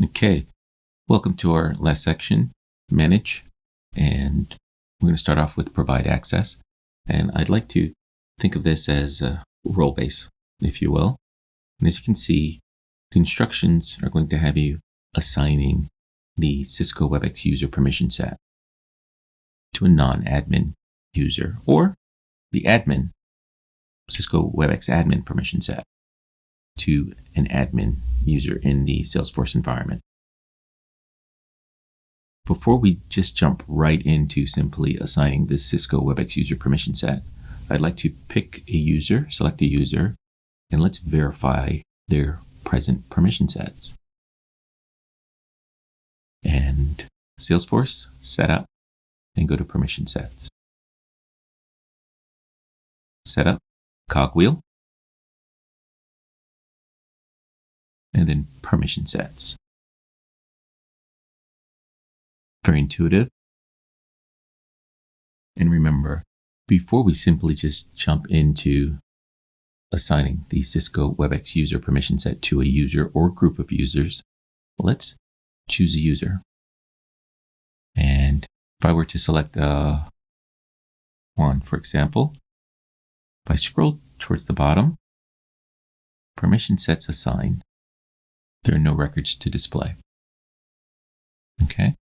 Okay, welcome to our last section, Manage, and we're going to start off with Provide Access. And I'd like to think of this as a role base, if you will. And as you can see, the instructions are going to have you assigning the Cisco Webex user permission set to a non-admin user, or the admin, Cisco Webex admin permission set to an admin user in the Salesforce environment. Before we just jump right into simply assigning the Cisco Webex user permission set, I'd like to pick a user, select a user, and let's verify their present permission sets. And Salesforce, Setup, and go to Permission Sets. Setup, cogwheel, and then Permission Sets. Very intuitive. And remember, before we simply just jump into assigning the Cisco Webex user permission set to a user or group of users, let's choose a user. And if I were to select one, for example, if I scroll towards the bottom, permission sets assigned, there are no records to display. Okay,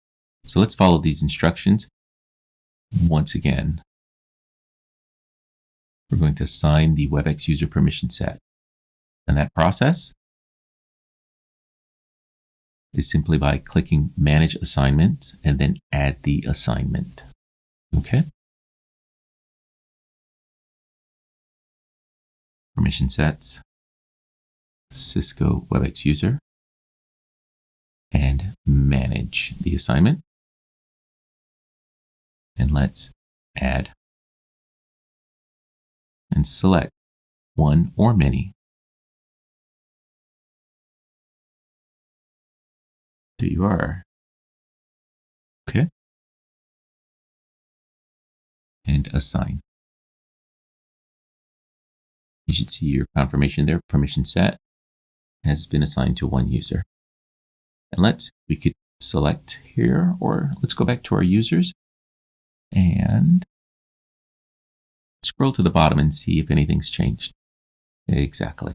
so let's follow these instructions. Once again, we're going to assign the Webex user permission set. And that process is simply by clicking Manage Assignments and then Add the assignment. Okay? Permission sets, Cisco Webex user, and manage the assignment. And let's add and select one or many. There you are. Okay. And assign. You should see your confirmation there. Permission set has been assigned to one user. And we could select here, or let's go back to our users and scroll to the bottom and see if anything's changed. Exactly.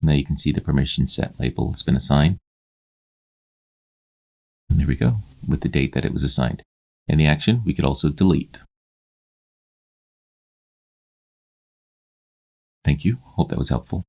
Now you can see the permission set label has been assigned. And there we go, with the date that it was assigned. And the action, we could also delete. Thank you. Hope that was helpful.